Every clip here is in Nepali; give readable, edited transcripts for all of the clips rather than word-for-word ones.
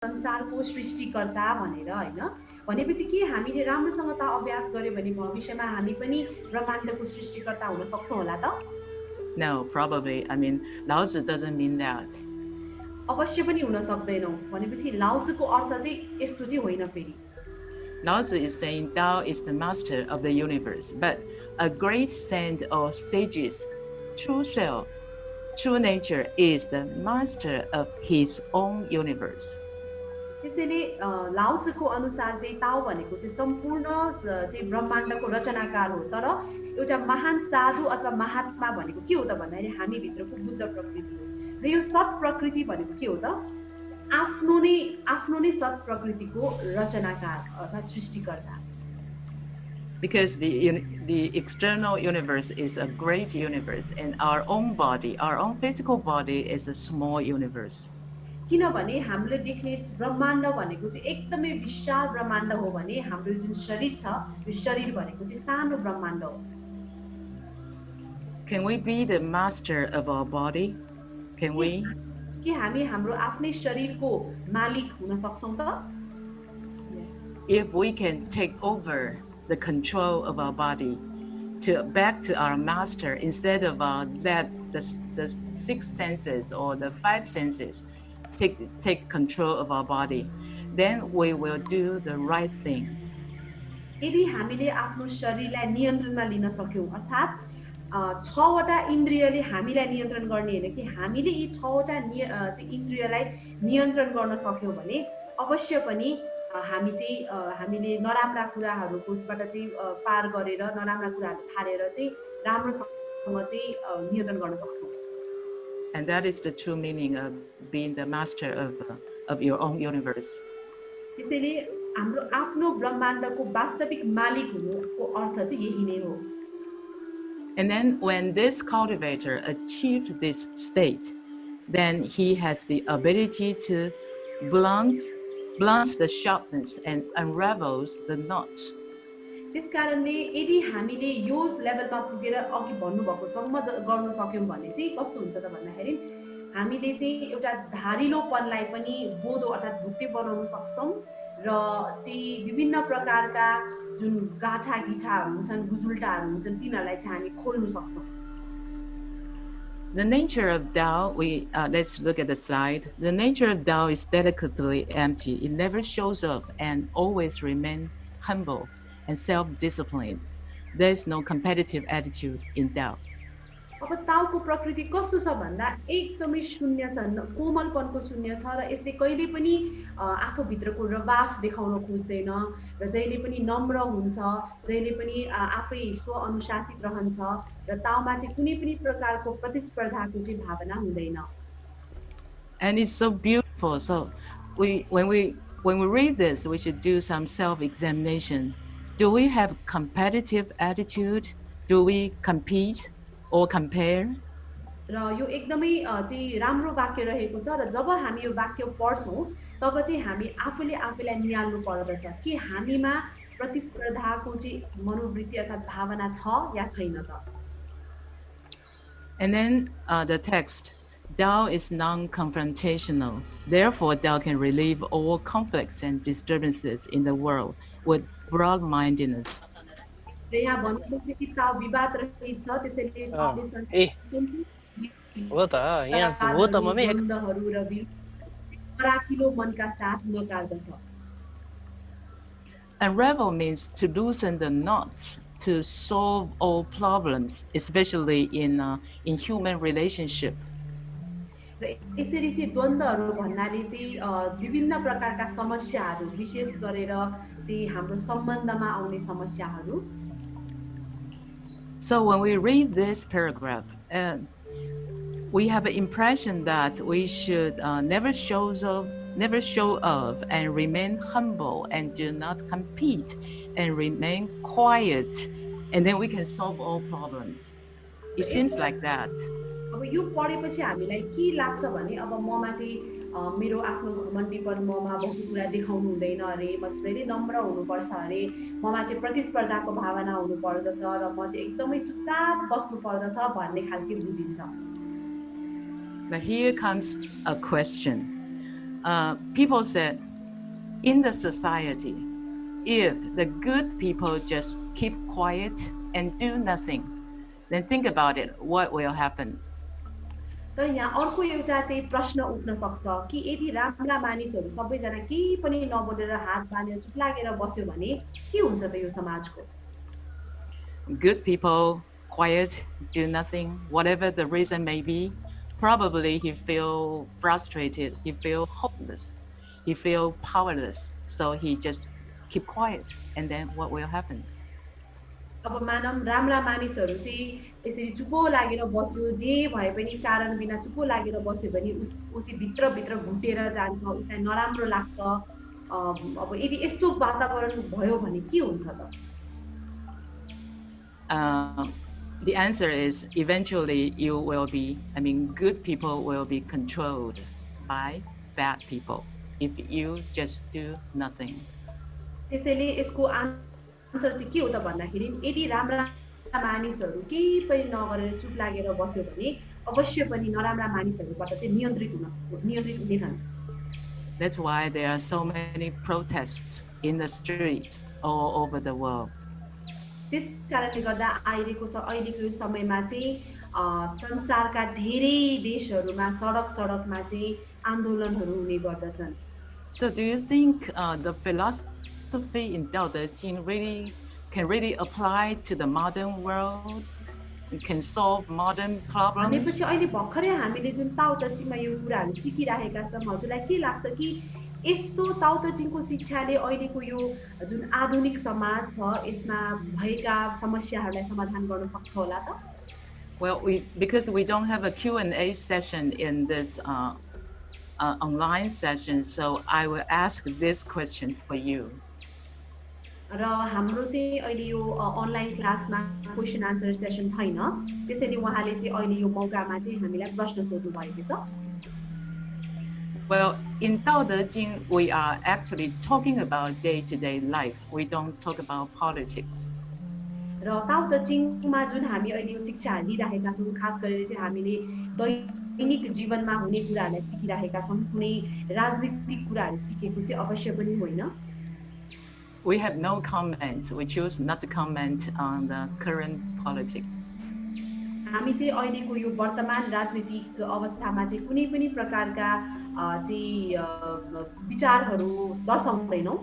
संसारको सृष्टिकर्ता भनेर हैन भनेपछि के हामीले राम्रोसँग त अभ्यास गर्यो भने भविष्यमा हामी पनि ब्रह्माण्डको सृष्टिकर्ता हुन सक्छौं होला त No, probably. I mean, Lao Tzu doesn't mean that. अवश्य पनि हुन सक्दैनौं भनेपछि लाउजुको अर्थ चाहिँ यस्तो चाहिँ होइन फेरि Lao Tzu is saying Tao is the master of the universe, but a great saint or sage's true self, true nature is the master of his own universe. त्यसैले लाउजुको अनुसार चाहिँ ताओ भनेको चाहिँ सम्पूर्ण चाहिँ ब्रह्माण्डको रचनाकार हो तर एउटा महान साधु अथवा महात्मा भनेको के हो त भन्दाखेरि हामी भित्रको बुद्ध प्रकृति हो र यो सत प्रकृति भनेको के हो त आफ्नो नै सत प्रकृतिको रचनाकार अर्थात् सृष्टिकर्ता Because the external universe is a great universe and our own body, our own physical body is a small universe. किनभने हामीले देख्ने ब्रह्माण्ड भनेको चाहिँ एकदमै विशाल ब्रह्माण्ड हो भने हाम्रो जुन शरीर छ यो शरीर भनेको चाहिँ सानो ब्रह्माण्ड हो Can we be the master of our body? Can we? के हामी हाम्रो आफ्नै शरीरको मालिक हुन सक्छौं त If we can take over the control of our body back to our master instead of the six senses or the five senses take control of our body, then we will do the right thing. यदि हामीले आफ्नो शरीरलाई नियन्त्रणमा लिन सक्यौं अर्थात् 6 वटा इन्द्रियले हामीलाई नियन्त्रण गर्ने हैन कि हामीले यी 6 वटा इन्द्रियलाई नियन्त्रण गर्न सक्यौं भने अवश्य पनि हामी चाहिँ हामीले नराम्रा कुराहरुबाट चाहिँ पार गरेर नराम्रा कुराहरु थालेर चाहिँ राम्रोसँग चाहिँ नियन्त्रण गर्न सक्छौं And that is the true meaning of being the master of your own universe. त्यसैले हाम्रो आफ्नो ब्रह्माण्डको वास्तविक मालिक हुनुको अर्थ चाहिँ यही नै हो And then when this cultivator achieved this state, then he has the ability to blunts the sharpness and unravels the knots. त्यसकारणले यदि हामीले यो लेभलमा पुगेर अघि भन्नु भएको सम्म गर्न सक्यौं भने चाहिँ कस्तो हुन्छ त भन्दाखेरि हामीले चाहिँ एउटा धारिलोपनलाई पनि बोधो अर्थात् भुक्ते बनाउन सक्छौं र चाहिँ विभिन्न प्रकारका जुन गाठा गिठाहरु हुन्छन् गुजुल्टाहरु हुन्छन् तिनीहरुलाई चाहिँ हामी खोल्न सक्छौं The nature of Tao, let's look at the slide. The nature of Tao is delicately empty. It never shows up and always remains humble and self-disciplined. There is no competitive attitude in Tao. अब ताओको प्रकृति कस्तो छ भन्दा एकदमै शून्य छ कोमलपनको शून्य छ र यसले कहिले पनि आफू भित्रको रवाफ देखाउन खोज्दैन र जहिले पनि नम्र हुन्छ जहिले पनि आफै स्व अनुशासित रहन्छ र ताओमा चाहिँ कुनै पनि प्रकारको प्रतिस्पर्धाको चाहिँ भावना हुँदैन And it's so beautiful. So when we read this, we should do some self-examination. Do we have competitive attitude? Do we compete or compare? र यो एकदमै चाहिँ राम्रो वाक्य रहेको छ र जब हामी यो वाक्य पढ्छौं तब चाहिँ हामी आफूले आफैलाई नियाल्नु पर्दछ कि हामीमा प्रतिस्पर्धाको चाहिँ मनोवृत्ति अर्थात् भावना छ या छैन त And then the text, Tao is non-confrontational. Therefore, Tao can relieve all conflicts and disturbances in the world with broad-mindedness. र यहाँ भन्नुहुन्छ कि ताओ विवाद रहित छ त्यसैले हो त यहाँ हो त मम्मी द्वन्द्वहरु र फराकिलो मनका साथ नकार्दछ Unravel means to loosen the knots to solve all problems, especially in human relationship. र यसरी चाहिँ द्वन्द्वहरु भन्नाले चाहिँ विभिन्न प्रकारका समस्याहरु विशेष गरेर चाहिँ हाम्रो सम्बन्धमा आउने समस्याहरु So when we read this paragraph, we have an impression that we should never show off and remain humble and do not compete and remain quiet, and then we can solve all problems. It seems like that. अब यो पढेपछि हामीलाई के लाग्छ भने अब ममा चाहिँ मेरो आफ्नो घमण्डीपन ममा बहुत कुरा देखाउनु हुँदैन अरे म धेरै नम्र हुनुपर्छ अरे ममा चाहिँ प्रतिस्पर्धाको भावना हुनु पर्दछ र म चाहिँ एकदमै चुपचाप बस्नु पर्दछ भन्ने खालको बुझिन्छ But here comes a question. people said in the society, if the good people just keep quiet and do nothing, then think about it, what will happen? तर यहाँ अर्को एउटा चाहिँ प्रश्न उठ्न सक्छ कि यदि राम्रा मानिसहरू सबैजना केही पनि नबोलेर हात बाँधेर चुप लागेर बस्यो भने के हुन्छ त यो समाजको? Good people, quiet, do nothing, whatever the reason may be, probably he feel frustrated, he feel hopeless, he feel powerless. So he just keep quiet. And then what will happen? अब मानौँ राम्रा मानिसहरू चाहिँ यसरी चुपो लागेर बस्यो, जे भए पनि कारण बिना चुपो लागेर बस्यो भने ऊ चाहिँ भित्रभित्र घुटेर जान्छ, उसलाई नराम्रो लाग्छ। अब यदि यस्तो वातावरण भयो भने के हुन्छ त? The answer is eventually good people will be controlled by bad people if you just do nothing. त्यसैले यसको आन्सर चाहिँ के हो त भन्दाखेरि यदि राम्रा मानिसहरू केही पनि नगरेर चुप लागेर बस्यो भने अवश्य पनि नराम्रा मानिसहरूबाट चाहिँ नियन्त्रित हुनेछन्। That's why there are so many protests in the streets all over the world. त्यस कारणले गर्दा अहिलेको समयमा चाहिँ संसारका धेरै देशहरूमा सडकमा चाहिँ आन्दोलनहरू हुने गर्दछन्। So do you think the philosophy in Tao Te Ching can really apply to the modern world? It can solve modern problems? भनेपछि अहिले भर्खरै हामीले जुन ताओ ते चिङमा यो कुराहरू सिकिरहेका छौँ, हजुरलाई के लाग्छ कि यस्तो ताओ ते चिङको शिक्षाले अहिलेको यो जुन आधुनिक समाज छ यसमा भएका समस्याहरूलाई समाधान गर्न सक्छ होला त? Well, because we don't have a Q&A session in this online session, so I will ask this question for you. र हाम्रो चाहिँ अहिले यो अनलाइन क्लासमा क्वेशन आन्सर सेसन छैन, त्यसैले उहाँले चाहिँ अहिले यो मौकामा चाहिँ हामीलाई प्रश्न सोध्नु भएको छ। Well, in Tao Te Ching, we are actually talking about day-to-day life. We don't talk about politics. र ताओ ते चिङमा जुन हामी अहिले यो शिक्षा लिइरहेका छौँ, खास गरेर चाहिँ हामीले दैनिक जीवनमा हुने कुराहरूलाई सिकिरहेका छौँ, कुनै राजनीतिक कुराहरू सिकेको चाहिँ अवश्य पनि होइन। We have no comments. We choose not to comment on the current politics. हामी चाहिँ अहिलेको यो वर्तमान राजनीतिक अवस्थामा चाहिँ कुनै पनि प्रकारका चाहिँ विचारहरू दर्शाउँदैनौँ।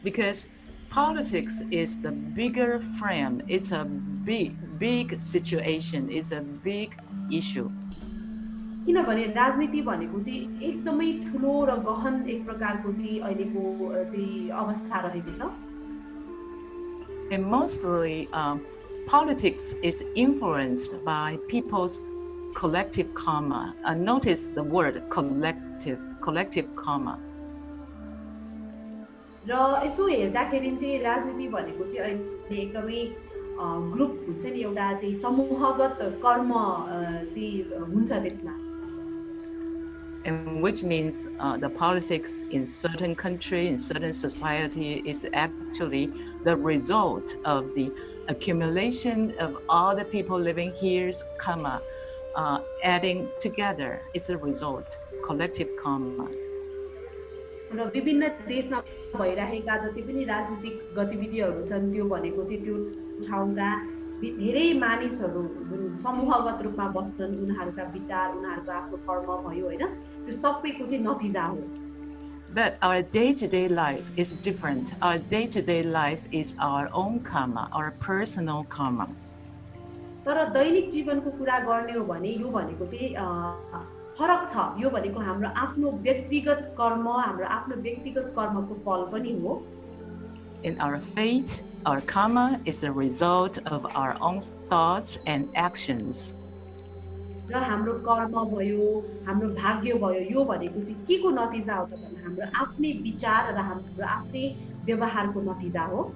Because politics is the bigger frame. It's a big situation. It's a big issue. किनभने राजनीति भनेको चाहिँ एकदमै ठुलो र गहन एक प्रकारको चाहिँ अहिलेको चाहिँ अवस्था रहेको छ। And mostly politics is influenced by people's collective karma. Notice the word collective karma. र यसो हेर्दाखेरि चाहिँ राजनीति भनेको चाहिँ अहिले एकदमै ग्रुप हुन्छ नि, एउटा चाहिँ समूहगत कर्म चाहिँ हुन्छ त्यसमा। And which means the politics in certain country, in certain society is actually the result of the accumulation of all the people living here's karma, adding together. It's a result, collective karma. र विभिन्न देशमा भइरहेका जति पनि राजनीतिक गतिविधिहरू छन् त्यो भनेको चाहिँ त्यो ठाउँका धेरै मानिसहरू जुन समूहगत रूपमा बस्छन्, उनीहरूका विचार, उनीहरूको आफ्नो कर्म भयो हैन, त्यो सबैको चाहिँ नतिजा हो। But our day-to-day life is different. Our day-to-day life is our own karma, our personal karma. तर दैनिक जीवनको कुरा गर्ने हो भने यो भनेको चाहिँ फरक छ। यो भनेको हाम्रो आफ्नो व्यक्तिगत कर्म, हाम्रो आफ्नो व्यक्तिगत कर्मको फल पनि हो। In our fate, our karma is the result of our own thoughts and actions. र हाम्रो कर्म भयो, हाम्रो भाग्य भयो, यो भनेको चाहिँ के को नतिजा हो त भन्दा हाम्रो आफ्नै विचार र हाम्रो आफ्नै व्यवहारको नतिजा हो।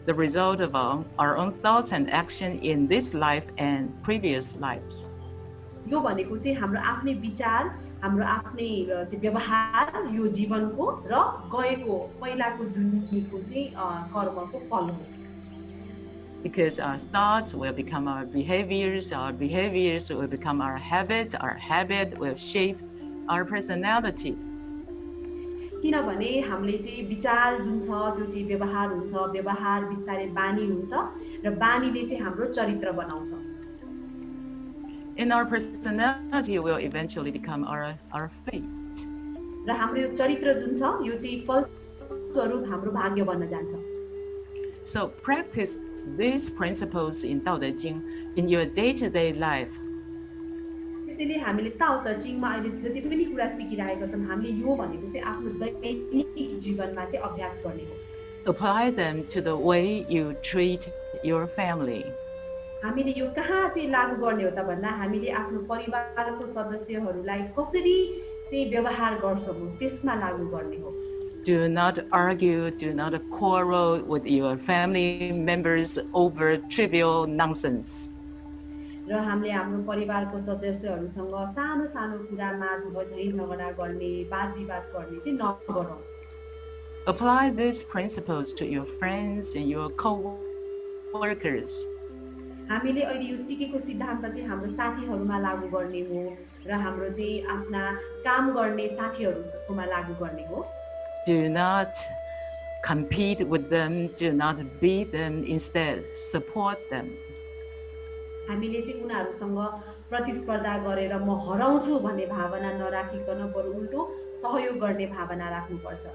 The result of our own thoughts and action in this life and previous lives. यो भनेको चाहिँ हाम्रो आफ्नै विचार, हाम्रो आफ्नै चाहिँ व्यवहार यो जीवनको र गएको पहिलाको जुनीको चाहिँ कर्मको फल हो। Because our thoughts will become our behaviors will become our habit will shape our personality. किनभने हामीले चाहिँ विचार जुन छ त्यो चाहिँ व्यवहार हुन्छ, व्यवहार बिस्तारै बानी हुन्छ र बानीले चाहिँ हाम्रो चरित्र बनाउँछ। And our personality will eventually become our fate. र हाम्रो यो चरित्र जुन छ यो चाहिँ फलस्वरूप हाम्रो भाग्य बन्न जान्छ। So practice these principles in Tao Te Ching in your day-to-day life. त्यसैले हामीले ताओ त चिङमा अहिले जति पनि कुरा सिकिरहेका छौँ हामीले यो भनेको चाहिँ आफ्नो दैनिक जीवनमा चाहिँ अभ्यास गर्ने हो। Apply them to the way you treat your family. हामीले यो कहाँ चाहिँ लागू गर्ने हो त भन्दा हामीले आफ्नो परिवारको सदस्यहरूलाई कसरी चाहिँ व्यवहार गर्छौँ त्यसमा लागू गर्ने हो। Do not argue, do not quarrel with your family members over trivial nonsense. र हामीले हाम्रो परिवारको सदस्यहरूसँग सानो सानो कुरामा झगडा गर्ने, वाद विवाद गर्ने चाहिँ नगरौँ। Apply these principles to your friends and your co-workers. हामीले अहिले यो सिकेको सिद्धान्त चाहिँ हाम्रो साथीहरूमा लागू गर्ने हो र हाम्रो चाहिँ आफ्ना काम गर्ने साथीहरूकोमा लागू गर्ने हो। Do not compete with them, do not beat them, instead support them. हामीले चाहिँ उनीहरूसँग प्रतिस्पर्धा गरेर म हराउँछु भन्ने भावना नराखिकन बरु उल्टो सहयोग गर्ने भावना राख्नुपर्छ।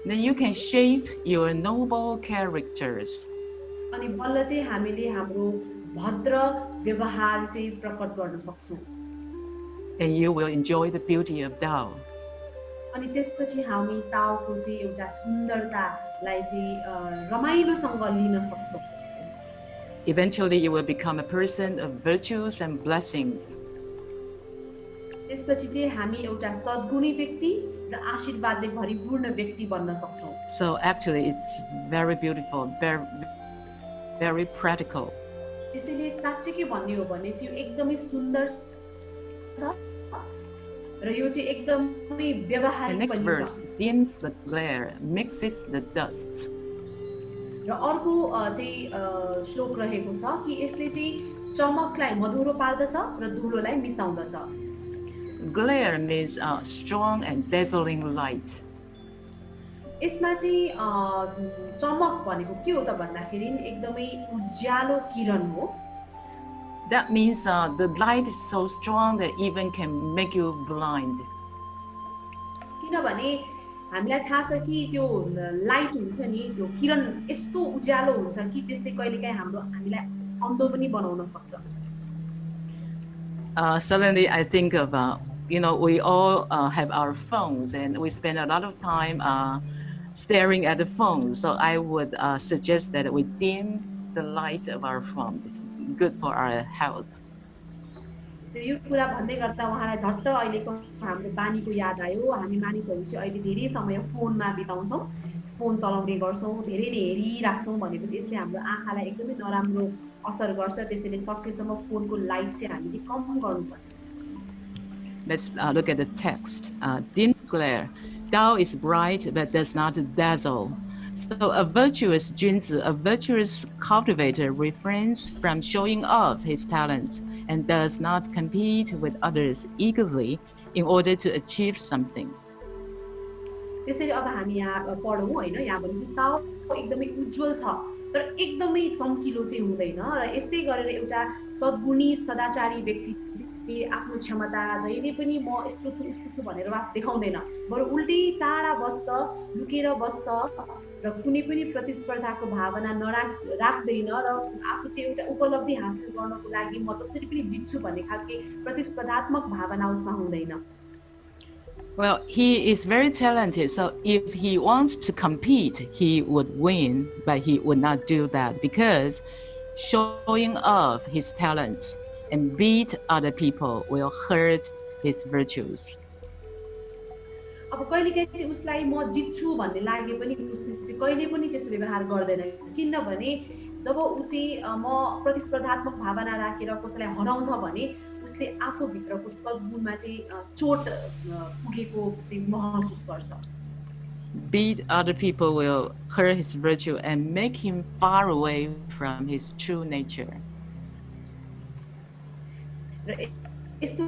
Then you can shape your noble characters. अनि बल्ल चाहिँ हामीले हाम्रो भद्र व्यवहार चाहिँ प्रकट गर्न सक्छौँ। And you will enjoy the beauty of Tao. अनि त्यसपछि हामी ताओको चाहिँ एउटा सुन्दरतालाई चाहिँ रमाइलोसँग लिन सक्छौँ। Eventually, you will become a person of virtues and blessings. त्यसपछि चाहिँ हामी एउटा सद्गुणी व्यक्ति र आशीर्वादले भरिपूर्ण व्यक्ति बन्न सक्छौँ। So actually, it's very beautiful, very practical. त्यसैले साँच्चै के भन्ने हो भने चाहिँ यो एकदमै सुन्दर छ र यो चाहिँ एकदमै The व्यवहारिक next पनि verse छ। dims the glare, mixes the dust. र अर्को चाहिँ श्लोक रहेको छ कि यसले चाहिँ चमकलाई मधुरो पार्दछ र धुलोलाई मिसाउँदछ। Glare means strong and dazzling light. यसमा चाहिँ चमक भनेको के हो त भन्दाखेरि एकदमै उज्यालो किरण हो। That means the light is so strong that even can make you blind. किनभने हामीलाई थाहा छ कि त्यो लाइट हुन्छ नि त्यो किरण यस्तो उज्यालो हुन्छ कि त्यसले कहिलेकाहीँ हामीलाई अन्धो पनि बनाउन सक्छ। Suddenly I think of, we all have our phones and we spend a lot of time staring at the phone. So I would suggest that we dim the light of our phone. It's good for our health. यो कुरा भन्दै गर्दा उहाँलाई झट्ट अहिलेको हाम्रो बानीको याद आयो। हामी मानिसहरू चाहिँ अहिले धेरै समय फोनमा बिताउँछौँ, फोन चलाउने गर्छौँ, धेरै नै हेरिराख्छौँ भनेपछि यसले हाम्रो आँखालाई एकदमै नराम्रो असर गर्छ। त्यसैले सकेसम्म फोनको लाइट चाहिँ हामीले कम गर्नुपर्छ। Let's look at the text. Dim glare. Tao is bright but does not dazzle. So a virtuous Junzi, a virtuous cultivator, refrains from showing off his talents and does not compete with others eagerly in order to achieve something. त्यसैले अब हामी यहाँ पढौँ होइन। यहाँ भनेपछि ताओ एकदमै उज्जवल छ तर एकदमै चम्किलो चाहिँ हुँदैन र यस्तै गरेर एउटा सद्गुणी सदाचारी व्यक्ति चाहिँ आफ्नो क्षमता जहिले पनि म यस्तो छु उस्तो छु भनेर देखाउँदैन, बरु उल्टै टाढा बस्छ, लुकेर बस्छ र कुनै पनि प्रतिस्पर्धाको भावना राख्दैन र आफू चाहिँ एउटा उपलब्धि हासिल गर्नको लागि म जसरी पनि जित्छु भन्ने खालके प्रतिस्पर्धात्मक भावना उसमा हुँदैन। Well, he is very talented, so if he wants to compete, he would win, but he would not do that because showing off his talents and beat other people will hurt his virtues. अब कहिलेकाहीँ चाहिँ उसलाई म जित्छु भन्ने लागे पनि उसले चाहिँ कहिले पनि त्यस्तो व्यवहार गर्दैन, किनभने जब ऊ चाहिँ म प्रतिस्पर्धात्मक भावना राखेर कसैलाई हराउँछ भने उसले आफूभित्रको सद्गुणमा चाहिँ चोट पुगेको चाहिँ महसुस गर्छ। Beat other people will hurt his virtue and make him far away from his true nature. र यस्तो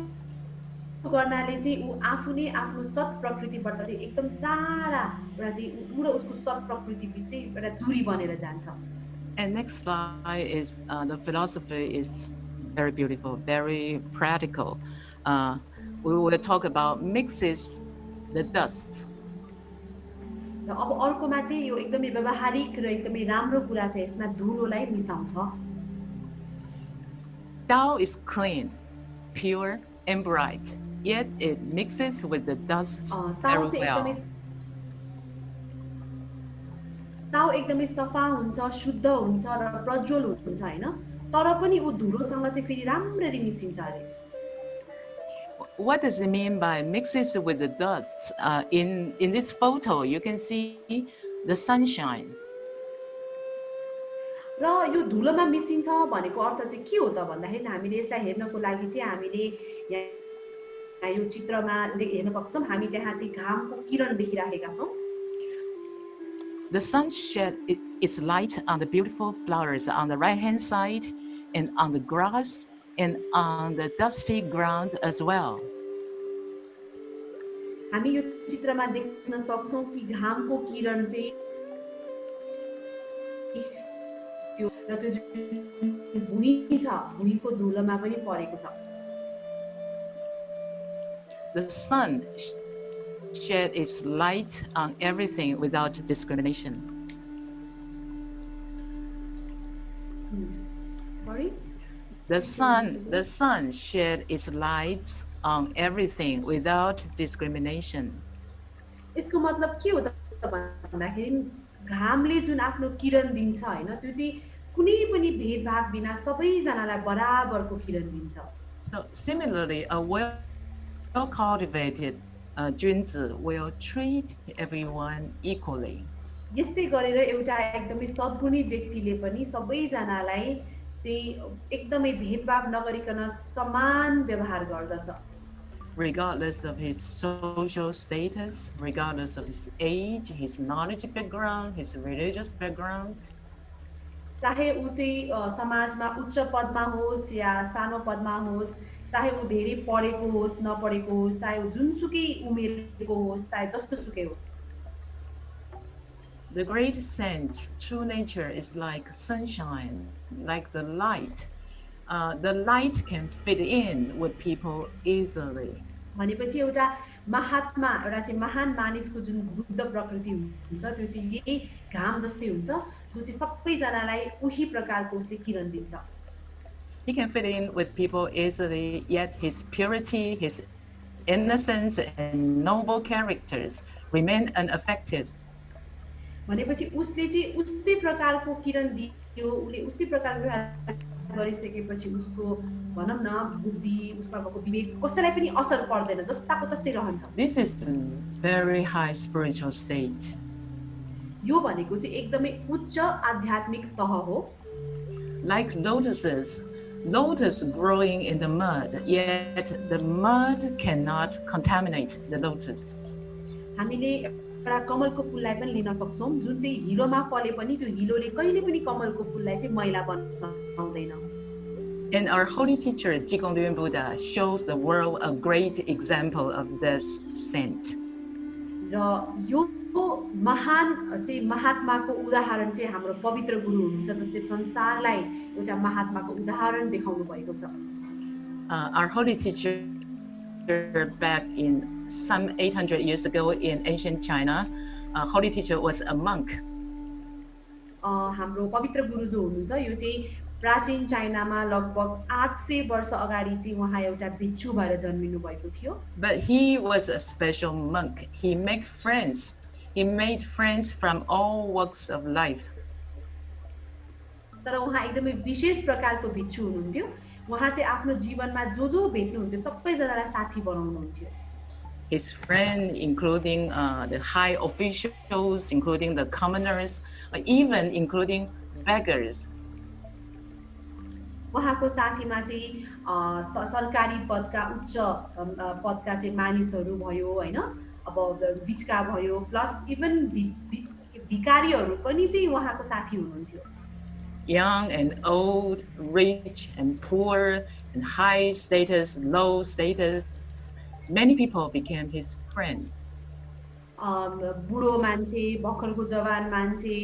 गर्नाले चाहिँ ऊ आफू नै आफ्नो सत प्रकृतिबाट चाहिँ एकदम टाढा एउटा चाहिँ ऊ र उसको सत प्रकृति बिच चाहिँ एउटा दूरी बनेर जान्छ। And next slide is the philosophy is very beautiful, very practical. Uh, we will talk about mixes the dust. र अब अर्कोमा चाहिँ यो एकदमै व्यावहारिक र एकदमै राम्रो कुरा छ, यसमा धुलोलाई मिसाउँछ। Tao is clean, pure, and bright, yet it mixes with the dust tau very चाहिँ well. ताउ एकदमै सफा हुन्छ, शुद्ध हुन्छ र प्रज्वल हुन्छ हैन, तर पनि ऊ धुलोसँग चाहिँ फेरि राम्ररी मिसिन्छ अरे। What does it mean by mixes with the dust? In this photo, you can see the sunshine. र यो धुलोमा मिसिन्छ भनेको अर्थ चाहिँ के हो त भन्दाखेरि हामीले यसलाई हेर्नको लागि चाहिँ हामीले यहाँ यो चित्रमा हेर्न सक्छौं, हामी त्यहाँ चाहिँ घामको किरण देखिराखेका छौं। The sun shed its light on the beautiful flowers on the right-hand side and on the grass and on the dusty ground as well. हामी यो चित्रमा देख्न सक्छौं कि घामको किरण चाहिँ त्यो र त्यो जुन भुइँ छ, भुइँको धुलोमा पनि परेको छ। The sun shed its light on everything without discrimination. Sorry? The sun shed its light on everything without discrimination. यसको मतलब के हो त भन्दाखेरि घामले जुन आफ्नो किरण दिन्छ हैन, त्यो चाहिँ कुनै पनि भेदभाव बिना सबैजनालाई बराबरको किरण दिन्छ। So similarly, a well-cultivated Junzi will treat everyone equally. यस्तै गरेर एउटा एकदमै सद्गुणी व्यक्तिले पनि सबैजनालाई चाहिँ एकदमै भेदभाव नगरिकन समान व्यवहार गर्दछ। Regardless of his social status, regardless of his age, his knowledge background, his religious background. चाहे ऊ चाहिँ समाजमा उच्च पदमा होस् या सानो पदमा होस्, चाहे ऊ धेरै पढेको होस् नपढेको होस्, चाहे ऊ जुनसुकै उमेरको होस्, चाहे जस्तोसुकै होस्। The great sense, true nature is like sunshine, like the light. The light can fit in with people easily. भनेपछि एउटा महात्मा, एउटा चाहिँ महान मानिसको जुन बुद्ध प्रकृति हुन्छ, त्यो चाहिँ यही घाम जस्तै हुन्छ, जो चाहिँ सबैजनालाई उही प्रकारको उसले किरण दिन्छ। He can fit in with people easily, yet his purity, his innocence, and noble characters remain unaffected. भनेपछि उसले चाहिँ उस्तै प्रकारको किरण दियो, उसले उस्तै प्रकारको व्यवहार गरिसकेपछि उसको भनौं न बुद्धि, उसमा भएको विवेक कसैलाई पनि असर पर्दैन, जस्ताको तस्तै रहन्छ। This is a very high spiritual state. यो भनेको चाहिँ एकदमै उच्च आध्यात्मिक तह हो। Like lotuses, lotus growing in the mud, yet the mud cannot contaminate the lotus. हामीले एउटा कमलको फूललाई पनि लिन सक्छौं, जुन चाहिँ हिलोमा फले पनि त्यो हिलोले कहिले पनि कमलको फूललाई चाहिँ मैला बनाउँदैन। And our holy teacher Jigong Luen Buddha shows the world a great example of this saint. र यो महान चाहिँ महात्माको उदाहरण चाहिँ हाम्रो पवित्र गुरु हुनुहुन्छ, जसले संसारलाई एउटा महात्माको उदाहरण देखाउनु भएको छ। Our holy teacher back in some 800 years ago in ancient China, holy teacher was a monk. हाम्रो पवित्र गुरु जो हुनुहुन्छ, यो चाहिँ प्राचीन चाइनामा लगभग 800 वर्ष अगाडि चाहिँ उहाँ एउटा भिक्षु भएर जन्मिनु भएको थियो। But he was a special monk. He made friends. He made friends from all walks of life. तर उहाँ एकदमै विशेष प्रकारको भिक्षु हुनुहुन्थ्यो। उहाँ चाहिँ आफ्नो जीवनमा जो भेट्नुहुन्थ्यो सबैजनालाई साथी बनाउनुहुन्थ्यो। His friend, including the high officials, including the commoners, even including beggars. उहाँको साथीमा चाहिँ सरकारी पदका उच्च पदका चाहिँ मानिसहरू भयो हैन, अब बिचका भयो, प्लस इभन भिखारीहरू पनि चाहिँ उहाँको साथी हुनुहुन्थ्यो। Young and old, rich and poor, and high status, low status, many people became his friend. बुढो मान्छे, भर्खरको जवान मान्छे,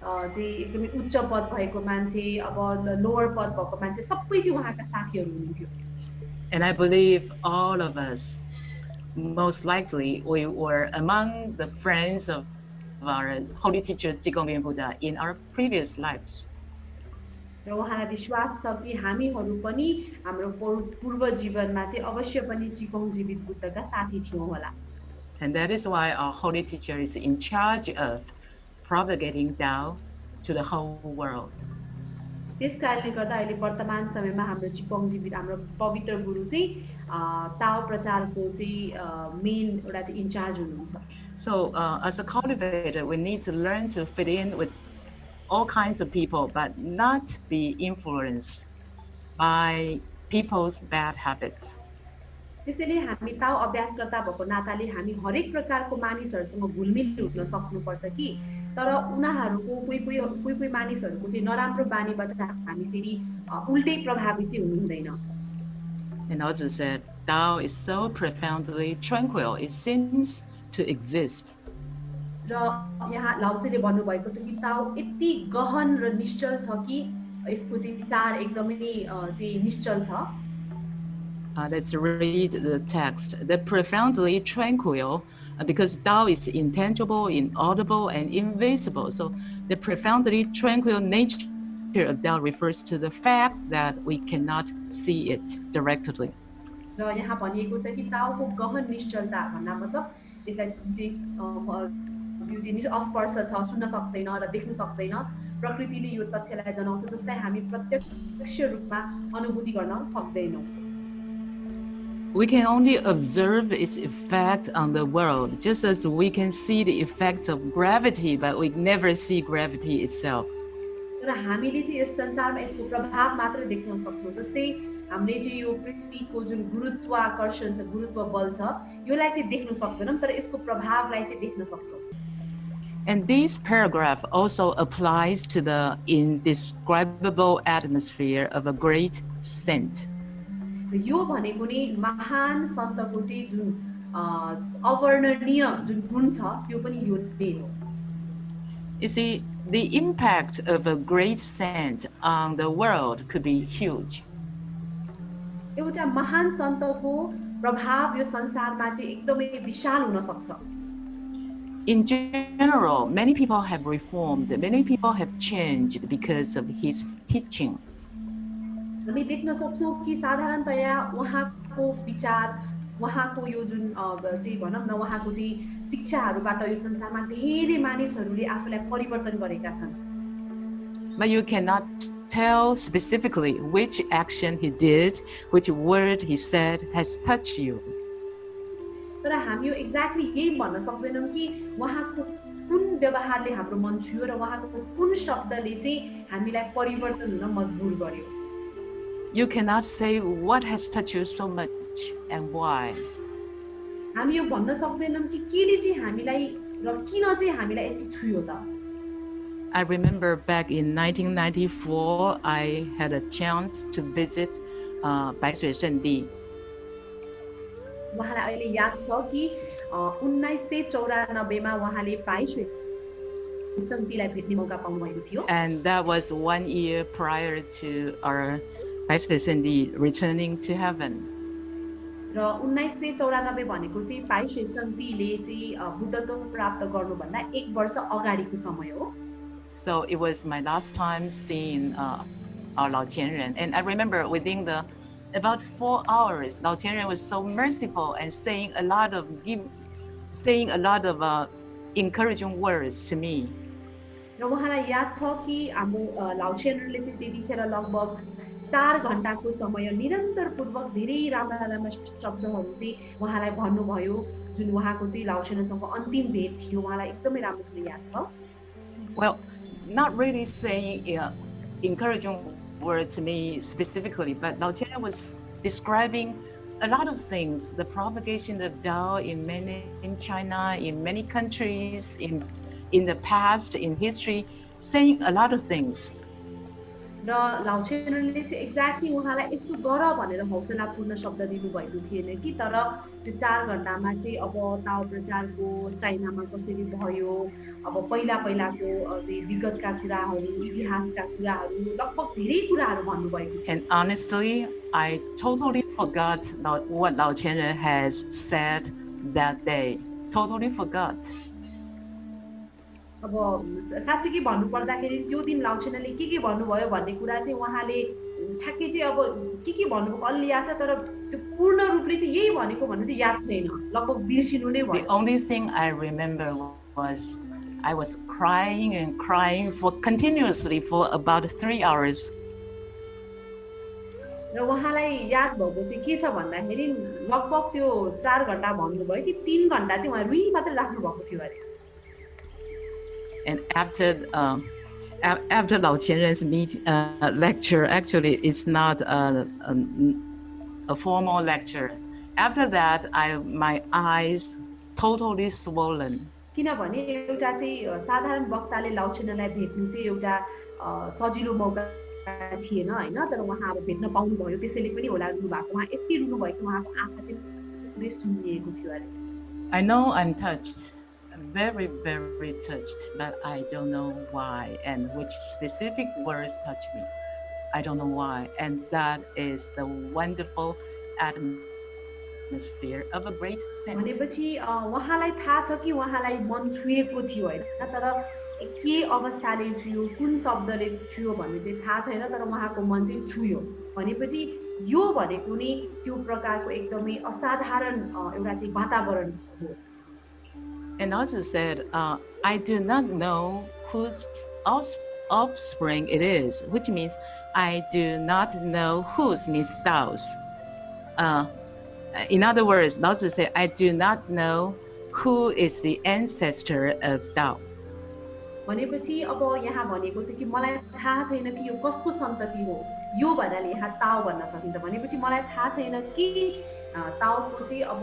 चाहिँ एकदमै उच्च पद भएको मान्छे, अब लोवर पद भएको मान्छे सबै चाहिँ उहाँका साथीहरू हुनुहुन्थ्यो। And I believe all of us, most likely, we were among the friends of our holy teacher Zhigong Buddha in our previous lives. र उहाँलाई विश्वास छ कि हामीहरू पनि हाम्रो पूर्व जीवनमा चाहिँ अवश्य पनि चिकोङ जीवित बुद्धका साथी थियौँ होला। And that is why our holy teacher is in charge of propagating Tao to the whole world. त्यस कारणले गर्दा अहिले वर्तमान समयमा हाम्रो चिकोङ जीवित हाम्रो पवित्र गुरु चाहिँ ताओ प्रचारको चाहिँ मेन एउटा चाहिँ इन्चार्ज हुनुहुन्छ। So as a cultivator, we need to learn to fit in with all kinds of people, but not be influenced by people's bad habits. त्यसैले हामी ताओ अभ्यासकर्ता भएको नाताले हामी हरेक प्रकारको मानिसहरूसँग घुलमिल हुन सक्नुपर्छ कि तर उनीहरूको कोही मानिसहरूको चाहिँ नराम्रो बानीबाट हामी फेरि उल्टै प्रभावित चाहिँ हुनु हुँदैन। And also said, Tao is so profoundly tranquil, it seems to exist. र यहाँ लाउत्सेले भन्नुभएको छ कि ताओ यति गहन र निश्चल छ कि यसको चाहिँ सार एकदमै चाहिँ निश्चल छ। Let's read the text. The profoundly tranquil, because Tao is intangible, inaudible, and invisible. So the profoundly tranquil nature of Tao refers to the fact that we cannot see it directly. र यहाँ भनिएको छ कि ताओको गहन निश्चलता भन्ना मतलब यसलाई चाहिँ अस्पर्श छ, सुन्न सक्दैन र देख्न सक्दैन। प्रकृतिले यो तथ्यलाई जनाउँछ जसलाई हामी प्रत्यक्ष रूपमा अनुभूति गर्न सक्दैनौँ। We can only observe its effect on the world, just as we can see the effects of gravity, but we never see gravity itself. र हामीले चाहिँ यस संसारमा यसको प्रभाव मात्र देख्न सक्छौँ। जस्तै हामीले चाहिँ यो पृथ्वीको जुन गुरुत्वाकर्षण छ, गुरुत्व बल छ, योलाई चाहिँ देख्न सक्दैनौँ तर यसको प्रभावलाई चाहिँ देख्न सक्छौँ। And this paragraph also applies to the indescribable atmosphere of a great saint. यो भनेको नि महान सन्तको चाहिँ जुन अवर्णनीय जुन गुण छ त्यो पनि यो नै हो। You see, the impact of a great saint on the world could be huge. एउटा महान सन्तको प्रभाव यो संसारमा चाहिँ एकदमै विशाल हुन सक्छ। In general, many people have reformed, many people have changed because of his teaching. हामी देख्न सक्छौँ कि साधारणतया उहाँको विचार, उहाँको यो जुन चाहिँ भनौँ न उहाँको चाहिँ शिक्षाहरूबाट यो संसारमा धेरै मानिसहरूले आफूलाई परिवर्तन गरेका छन्। But you cannot tell specifically which action he did, which word he said has touched you. तर हामी यो एक्ज्याक्टली यही भन्न सक्दैनौँ कि उहाँको कुन व्यवहारले हाम्रो मन छुयो र उहाँको कुन शब्दले चाहिँ हामीलाई परिवर्तन हुन मजबुर गर्यो। You cannot say what has touched you so much and why. हामी यो भन्न सक्दैनौँ कि केले चाहिँ हामीलाई र किन चाहिँ हामीलाई यति छुयो त। I remember back in 1994, I had a chance to visit Baishui Shendi. उहाँलाई अहिले याद छ कि 1994 मा उहाँले बाइसुई सन्तिलाई भेट्ने मौका पाउनुभएको थियो। And that was 1 year prior to our Baishui Shendi returning to heaven. र 1994 भनेको चाहिँ बाइसुई सन्तिले चाहिँ बुद्धत्व प्राप्त गर्नुभन्दा 1 वर्ष अगाडिको समय हो। So it was my last time seeing our Lao Qianren. And I remember within about 4 hours, Lao Qianren was so merciful and saying a lot of encouraging words to me. र उहाँलाई याद छ कि हाम्रो लाओ छिएनले चाहिँ त्यतिखेर लगभग 4 घण्टाको समय निरन्तर पूर्वक धेरै राम्रा शब्दहरू चाहिँ उहाँलाई भन्नुभयो जुन उहाँको चाहिँ लाओ छिएनसँग अन्तिम भेट थियो। उहाँलाई एकदमै राम्रोसँग याद छ। Well, not really saying encouraging word to me specifically, but Lao Qianren was describing a lot of things, the propagation of Tao in China, in many countries, in the past, in history, saying a lot of things. र लाउछेनले चाहिँ एक्ज्याक्टली उहाँलाई यस्तो गर भनेर हौसलापूर्ण शब्द दिनुभएको थिएन कि तर त्यो 4 घण्टामा चाहिँ अब ताओ प्रचारको चाइनामा कसरी भयो, अब पहिलाको चाहिँ विगतका कुराहरू, इतिहासका कुराहरू, लगभग धेरै कुराहरू भन्नुभएको थियो। And honestly, I totally forgot what Lao Qianren has said that day. Totally forgot. अब साँच्चै के भन्नुपर्दाखेरि त्यो दिन लाउछेनले के भन्नुभयो भन्ने कुरा चाहिँ उहाँले ठ्याक्कै चाहिँ अब के भन्नुभयो अलि याद छ तर त्यो पूर्ण रूपले चाहिँ यही भनेको भन्ने चाहिँ याद छैन, लगभग बिर्सिनु नै The भयो। only thing I remember was I was crying and crying continuously for about 3 hours. र उहाँलाई याद भएको चाहिँ के छ भन्दाखेरि लगभग त्यो 4 घण्टा भन्नुभयो कि 3 घण्टा चाहिँ उहाँ रुई मात्र राख्नु भएको थियो अरे। And after Lao Qianren's lecture, actually it's not a formal lecture. After that, my eyes totally swollen. किनभने एउटा चाहिँ साधारण वक्ताले लाउछेनलाई भेट्नु चाहिँ एउटा सजिलो मौका थिएन हैन, तर उहाँ अब भेट्न पाउनु भयो, त्यसैले पनि होला रुनु भएको। उहाँ यति रुनु भयो कि उहाँको आँखा चाहिँ पुरै सुन्निएको थियो अरे। I know I'm touched, very, very touched, but I don't know why and which specific words touch me. I don't know why, and that is the wonderful atmosphere of a great saint. भनेपछि उहाँलाई थाहा छ कि उहाँलाई मन छुएको थियो हैन, तर के अवस्थाले छुयो, कुन शब्दले छुयो भन्ने चाहिँ थाहा छैन, तर उहाँको मन चाहिँ छुयो। भनेपछि यो भनेको नि त्यो प्रकारको एकदमै असाधारण एउटा चाहिँ वातावरण हो। And also said, I do not know whose offspring it is, which means I do not know whose means Tao's. In other words, Lao Tzu said, I do not know who is the ancestor of Tao. भनेपछि अब यहाँ भनेको छ कि मलाई थाहा छैन कि यो कसको सन्तति हो, यो भन्नाले यहाँ ताओ भन्न सकिन्छ। भनेपछि मलाई थाहा छैन कि ताओको चाहिँ अब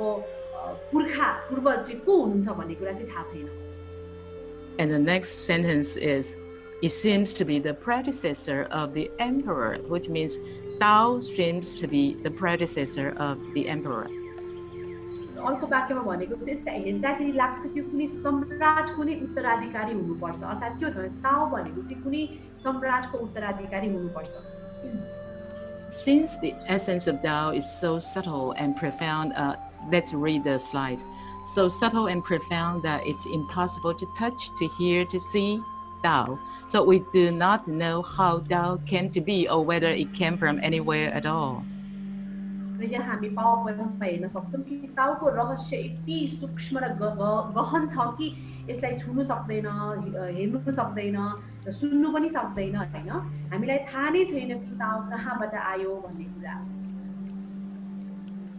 पूर्वज चाहिँ को हुनुहुन्छ भन्ने कुरा चाहिँ थाहा छैन। And the next sentence is, it seems to be the predecessor of the emperor, which means Tao seems to be the predecessor of the emperor. अर्को वाक्यमा भनेको चाहिँ यस्ता हेर्दाखेरि लाग्छ कि कुनै सम्राटको नै उत्तराधिकारी हुनुपर्छ, अर्थात् त्यो ताओ भनेको चाहिँ कुनै सम्राटको उत्तराधिकारी हुनुपर्छ। Since the essence of Tao is so subtle and profound, let's read the slide. So subtle and profound that it's impossible to touch, to hear, to see Tao. So we do not know how Tao came to be or whether it came from anywhere at all. र यहाँ हामी पावरमा हेर्न सक्छौँ कि ताओको रहस्य यति सूक्ष्म र गहन छ कि यसलाई छुनु सक्दैन, हेर्नु सक्दैन र सुन्नु पनि सक्दैन हैन। हामीलाई थाहा नै छैन कि ताओ कहाँबाट आयो भन्ने कुरा।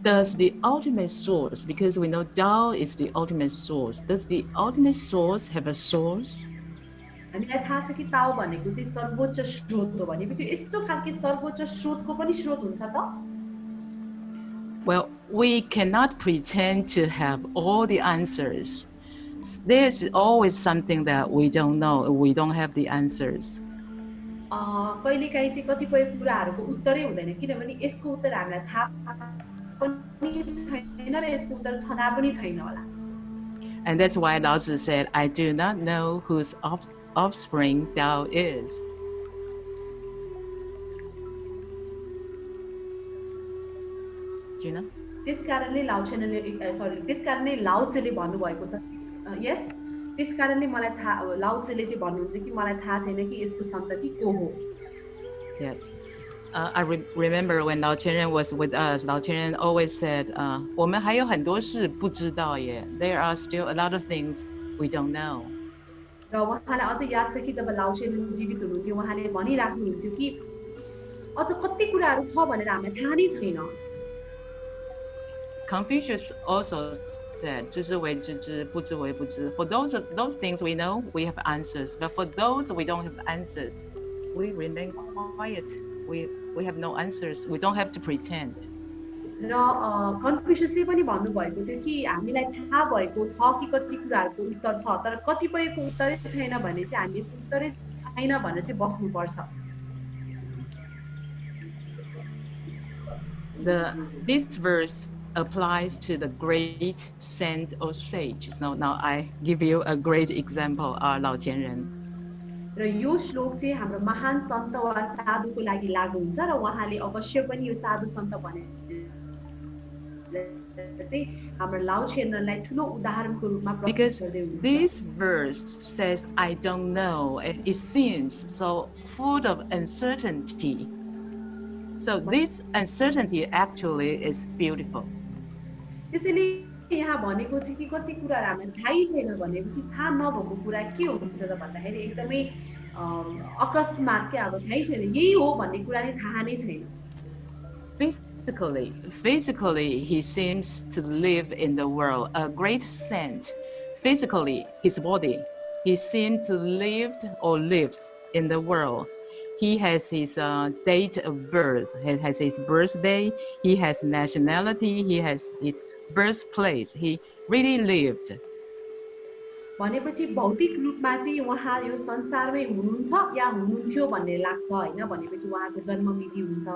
Does the ultimate source, because we know Tao is the ultimate source, does the ultimate source have a source? हामीलाई थाहा छ कि ताओ भनेको चाहिँ सर्वोच्च स्रोत हो, भनेपछि यस्तो खालको सर्वोच्च स्रोतको पनि स्रोत हुन्छ त? Well, we cannot pretend to have all the answers. There's always something that we don't know. We don't have the answers. कहिलेकाहीँ चाहिँ कतिपय कुराहरूको उत्तरै हुँदैन, किनभने यसको उत्तर हामीलाई थाहा पनि छैन र यसको उत्तर छँदा पनि छैन होला। And that's why Lao Tzu said, I do not know whose offspring Tao is. Do you know? त्यसकारणले लाओत्सेले भन्नुभएको छ, यस, त्यसकारणले मलाई थाहा, लाओत्सेले चाहिँ भन्नुहुन्छ कि मलाई थाहा छैन कि यसको सन्तति को हो। Yes. I remember when Lao Qianren was with us, Lao Qianren always said, 我们还有很多事不知道耶. There are still a lot of things we don't know. र उहाँलाई अझै याद छ कि जब लाओत्से जीवित हुनुहुन्थ्यो उहाँले भनिराख्नुहुन्थ्यो कि अझ कति कुराहरू छ भनेर हामीलाई थाहा नै छैन। Confucius also said, 知之为知之，不知为不知. For those things we know, we have answers. But for those we don't have answers, we remain quiet. We have no answers. We don't have to pretend. र कन्फ्युसियसले पनि भन्नुभएको थियो कि हामीलाई थाहा भएको छ कि कति कुराहरूको उत्तर छ, तर कतिपयको उत्तरै छैन भने चाहिँ हामी यसको उत्तरै छैन भनेर चाहिँ बस्नुपर्छ। This verse applies to the great saint or sage. So now I give you a great example, 老前人. र यो श्लोक चाहिँ हाम्रो महान सन्त वा साधुको लागि लागु हुन्छ र उहाँले अवश्य पनि यो साधु सन्त भनेर चाहिँ हाम्रो लाउछेनलाई ठुलो उदाहरणको रूपमा प्रस्तुत गर्दै हुनुहुन्छ. This verse says, I don't know, and it seems so full of uncertainty. So this uncertainty actually is beautiful. त्यसैले यहाँ भनेको चाहिँ कि कति कुराहरू हामीलाई थाहै छैन भनेपछि थाहा नभएको कुरा के हुन्छ त भन्दाखेरि एकदमै अकस्मात के अब थाहै छैन यही हो भन्ने कुरा नै थाहा नै छैन. Physically, he seems to live in the world, a great saint. Physically, his body, he seems to live or lives in the world. He has his date of birth, he has his birthday, he has nationality, he has his birthplace. He really lived. भनेपछि भौतिक रूपमा चाहिँ उहाँ यो संसारमै हुनुहुन्छ या हुनुहुन्थ्यो भन्ने लाग्छ हैन. भनेपछि उहाँको जन्म मिति हुन्छ,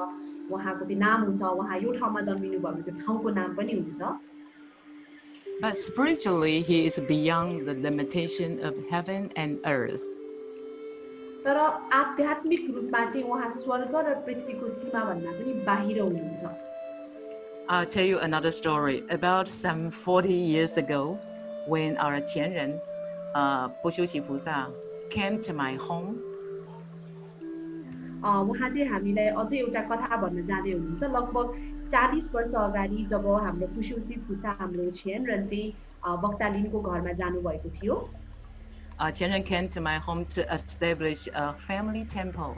उहाँको चाहिँ नाम हुन्छ, उहाँ यो ठाउँमा जन्मिनु भयो भने त्यो ठाउँको नाम पनि हुन्छ. But spiritually, he is beyond the limitation of heaven and earth. तर आध्यात्मिक रूपमा चाहिँ उहाँ स्वर्ग र पृथ्वीको सीमा भन्दा पनि बाहिर हुनुहुन्छ. I'll tell you another story. About some 40 years ago, when our 前人, 不修习菩萨 came to my home, उहाँ चाहिँ हामीलाई अझै एउटा कथा भन्न जाँदै हुनुहुन्छ. लगभग 40 वर्ष अगाडि जब हाम्रो पुष्योसी फुसा हाम्रो छेनरन चाहिँ बक्तालिनको घरमा जानुभएको थियो. 前人 came to my home to establish a family temple.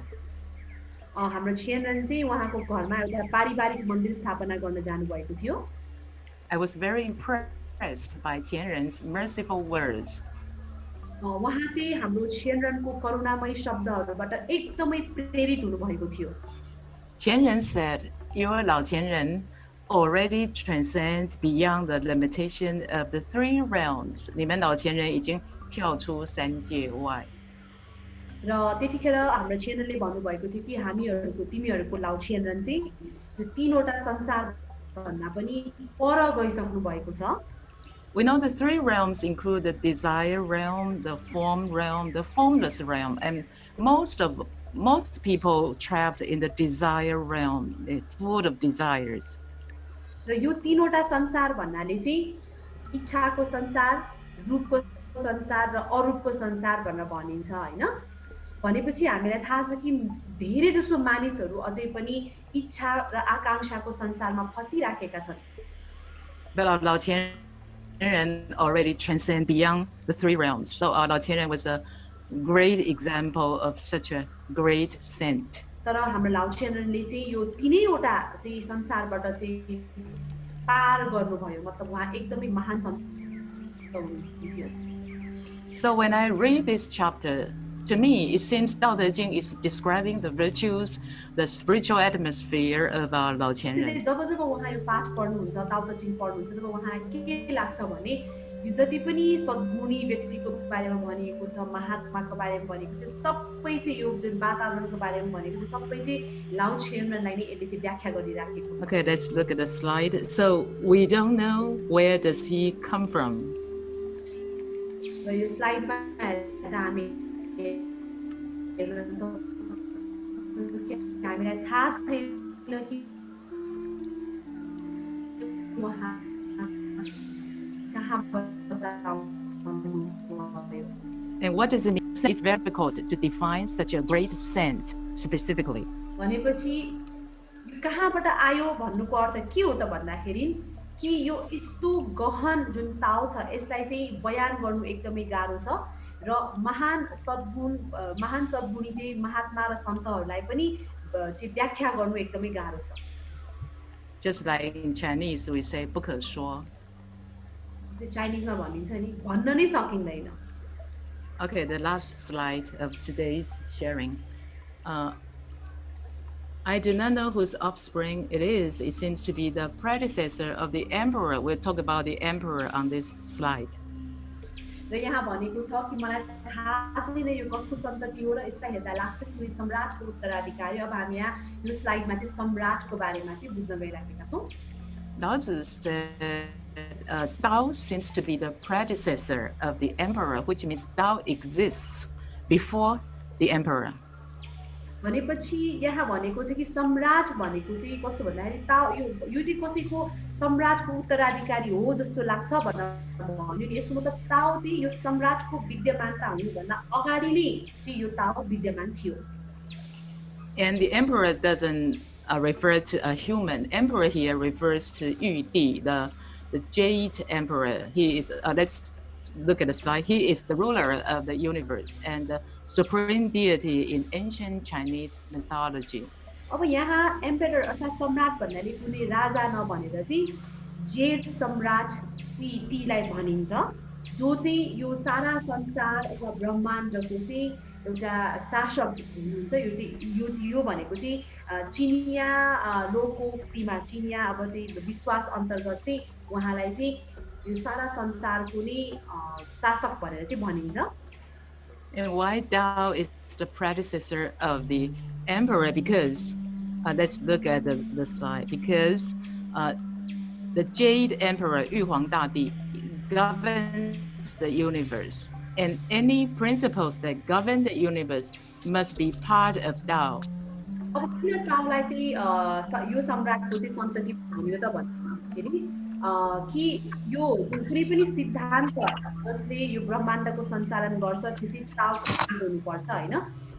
हाम्रो छेनरन चाहिँ उहाँको घरमा एउटा पारिवारिक मन्दिर स्थापना गर्न जानुभएको थियो. I was very impressed by 前人's merciful words. उहाँ चाहिँ हाम्रो छेनरनको करुणामय शब्दहरूबाट एकदमै प्रेरित हुनुभएको थियो. 前人 said, your 老前人 already transcends beyond the limitation of the three realms. 你们老前人已经跳出三界外。 र त्यतिखेर हाम्रो छेनरले भन्नुभएको थियो कि तिमीहरूको लाउ छेनरन चाहिँ यो तीनवटा संसार भन्दा पनि पर गइसक्नु भएको छ. We know the three realms include the desire realm, the form realm, the formless realm, and most people trapped in the desire realm, full of desires. र यो तीनवटा संसार भन्नाले चाहिँ इच्छाको संसार, रूपको संसार र अरूपको संसार भनेर भनिन्छ हैन. भनेपछि हामीलाई थाहा छ कि धेरै जसो मानिसहरू अझै पनि इच्छा र आकांक्षाको संसारमा फसिराखेका छन्. But our 老前人 already transcend beyond the three realms. So our 老前人 was a great example of such a great saint. तर हाम्रो लाउ छेनरनले चाहिँ यो तीनैवटा चाहिँ संसारबाट चाहिँ पार गर्नुभयो. मतलब उहाँ एकदमै महान सन्त हुनुहुन्थ्यो. So when I read this chapter, to me, it seems Tao Te Ching is describing the virtues, the spiritual atmosphere of our 老前人. जब जब उहाँ यो पाठ पढ्नुहुन्छ, ताओ ते चिङ पढ्नुहुन्छ, तब उहाँलाई के लाग्छ भने यो जति पनि सद्गुणी व्यक्तिको बारेमा भनिएको छ, महात्माको बारेमा भनिएको छ, सबै चाहिँ यो जुन वातावरणको बारेमा भनिएको छ, सबै चाहिँ लाउ छेनरनलाई नै यसले चाहिँ व्याख्या गरिराखेको छ. Okay, let's look at the slide. So we don't know where does he come from. र यो स्लाइडमा हेर्दा हामीलाई थाहा छैन कि उहाँ कहाँबाट आउनुभयो. And what does it mean? It's very difficult to define such a great saint specifically. भनेपछि कहाँबाट आयो भन्नुको अर्थ के हो त भन्दाखेरि कि यो यस्तो गहन जुन ताओ छ यसलाई चाहिँ बयान गर्नु एकदमै गाह्रो छ र महान सद्गुणी चाहिँ महात्मा र सन्तहरूलाई पनि चाहिँ व्याख्या गर्नु एकदमै गाह्रो छ. Just like in Chinese, we say 不可说. जस्तै चाइनिजमा भनिन्छ नि भन्न नै सकिँदैन. Okay, the last slide of today's sharing. I do not know whose offspring it is. It seems to be the predecessor of the emperor. We'll talk about the emperor on this slide. र यहाँ भनेको छ कि मलाई थाहा छैन यो कसको सन्तति हो र यसलाई हेर्दा लाग्छ कि कुनै सम्राटको उत्तराधिकारी। अब हामी यहाँ यो स्लाइडमा चाहिँ सम्राटको बारेमा चाहिँ बुझ्न गइराखेका छौँ। Laozi said Tao seems to be the predecessor of the emperor, which means Tao exists before the emperor. भनेपछि यहाँ भनेको चाहिँ कि सम्राट भनेको चाहिँ कस्तो भन्दाखेरि यो चाहिँ कसैको सम्राटको उत्तराधिकारी हो जस्तो लाग्छ भनेर भन्यो नि। यसको मतलब ताओ चाहिँ यो सम्राटको विद्यमानता हुनुभन्दा अगाडि नै चाहिँ यो ताओ विद्यमान थियो। And the emperor doesn't refer to a human. Emperor here refers to Yu Di, the Jade Emperor. He is, let's look at the slide. He is the ruler of the universe and the supreme deity in ancient Chinese mythology. अब यहाँ एम्पेरर अर्थात् सम्राट भन्नाले कुनै राजा नभनेर चाहिँ जेड सम्राट टीलाई भनिन्छ, जो चाहिँ यो सारा संसार अथवा ब्रह्माण्डको चाहिँ एउटा शासक हुनुहुन्छ। यो भनेको चाहिँ चिनिया लोकोक्तिमा चिनिया अब चाहिँ विश्वास अन्तर्गत चाहिँ उहाँलाई चाहिँ यो सारा संसारको नै शासक भनेर चाहिँ भनिन्छ। And why Tao is the predecessor of the emperor? Because let's look at the slide. Because the Jade Emperor Yu Huang Dadi governs the universe, and any principles that govern the universe must be part of Tao. अब किन ताओलाई चाहिँ यो सम्राटको चाहिँ सन्तति भनेर त भन्दाखेरि कि यो कुनै पनि सिद्धान्त जसले यो ब्रह्माण्डको सञ्चालन गर्छ त्यो चाहिँ ताओको हुनुपर्छ होइन।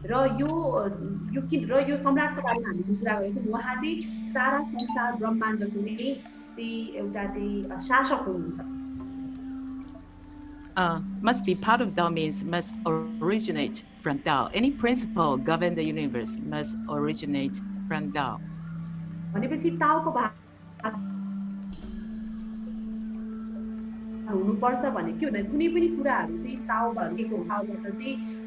र यो सम्राटको बारेमा हामीले कुरा गरेको छौँ। उहाँ चाहिँ सारा संसार ब्रह्माण्डको नै चाहिँ एउटा चाहिँ शासक हुनुहुन्छ। Must be part of Tao means must originate from Tao. Any principle govern the universe must originate from Tao. भनेपछि ताओको भाग हुनुपर्छ भने के हुँदैन, कुनै पनि कुराहरू चाहिँ ताओ भनेको ताओबाट चाहिँ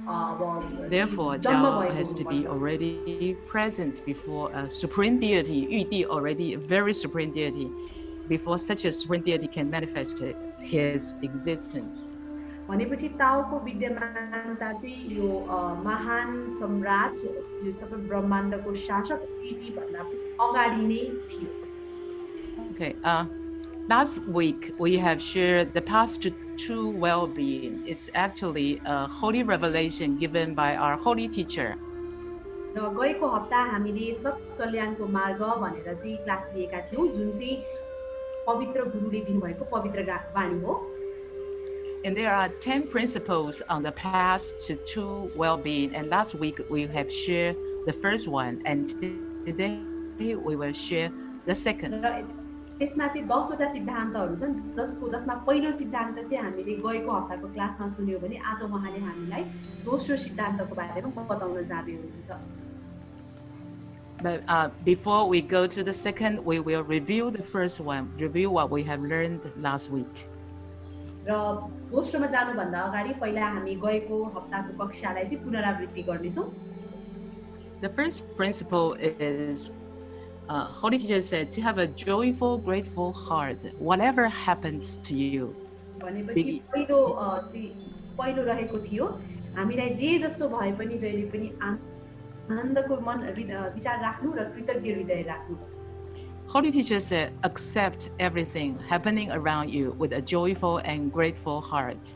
Therefore, Tao has to be already present before a supreme deity, Yu Di, already a very supreme deity, before such a supreme deity can manifest his existence. भनेपछि ताओको विद्यमानता चाहिँ यो महान सम्राट यो सबै ब्रह्माण्डको शासक ईटी भन्दा अगाडि नै थियो। Okay, last week we have shared the path to true well-being. It's actually a holy revelation given by our holy teacher. र गएको हप्ता हामीले सत कल्याणको मार्ग भनेर चाहिँ क्लास लिएका थियौँ, जुन चाहिँ पवित्र गुरुले दिनुभएको पवित्र वाणी हो। And there are 10 principles on the path to true well-being. And last week we have shared the first one, and today we will share the second. त्यसमा चाहिँ 10वटा सिद्धान्तहरू छन्, जसमा पहिलो सिद्धान्त चाहिँ हामीले गएको हप्ताको क्लासमा सुन्यौँ भने आज उहाँले हामीलाई दोस्रो सिद्धान्तको बारेमा बताउन जाँदै हुनुहुन्छ। But before we go to the second, we will review the first one, review what we have learned last week. र दोस्रोमा जानुभन्दा अगाडि पहिला हामी गएको हप्ताको कक्षालाई चाहिँ पुनरावृत्ति गर्नेछौँ। The first principle is Holy Teacher said to have a joyful, grateful heart, whatever happens to you. भनेपछि पहिलो रहेको थियो हामीलाई जे जस्तो भए पनि जहिले पनि आनन्दको मन विचार राख्नु र कृतज्ञ हृदय राख्नु। Holy Teacher said, accept everything happening around you with a joyful and grateful heart.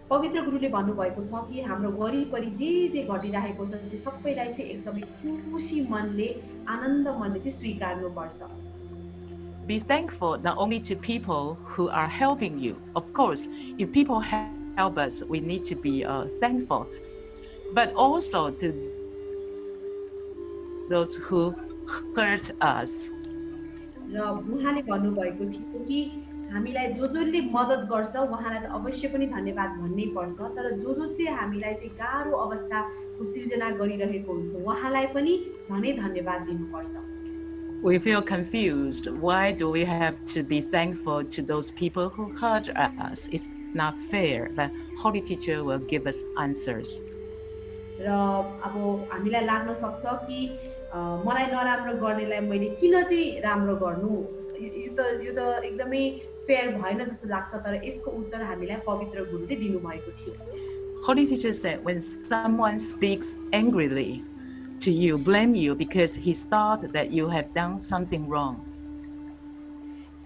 पवित्र गुरुले भन्नुभएको छ कि हाम्रो वरिपरि जे घटिरहेको छ त्यो सबैलाई चाहिँ एकदमै खुसी मनले आनन्द मनले चाहिँ स्वीकार्नुपर्छ। Be thankful not only to people who are helping you. Of course, if people help us, we need to be thankful. But also to those who hurt us. र उहाँले भन्नुभएको थियो कि हामीलाई जसले मद्दत गर्छ उहाँलाई त अवश्य पनि धन्यवाद भन्नै पर्छ, तर जसले हामीलाई चाहिँ गाह्रो अवस्थाको सृजना गरिरहेको हुन्छ उहाँलाई पनि झनै धन्यवाद दिनुपर्छ। We feel confused. Why do we have to be thankful to those people who hurt us? It's not fair, but Holy Teacher will give us answers. र अब हामीलाई लाग्न सक्छ कि मलाई नराम्रो गर्नेलाई मैले किन चाहिँ राम्रो गर्नु, यो त एकदमै फेयर भएन जस्तो लाग्छ, तर यसको उत्तर हामीलाई पवित्र गुरुले दिनुभएको थियो। Holy teacher said, when someone speaks angrily to you, blame you because he thought that you have done something wrong.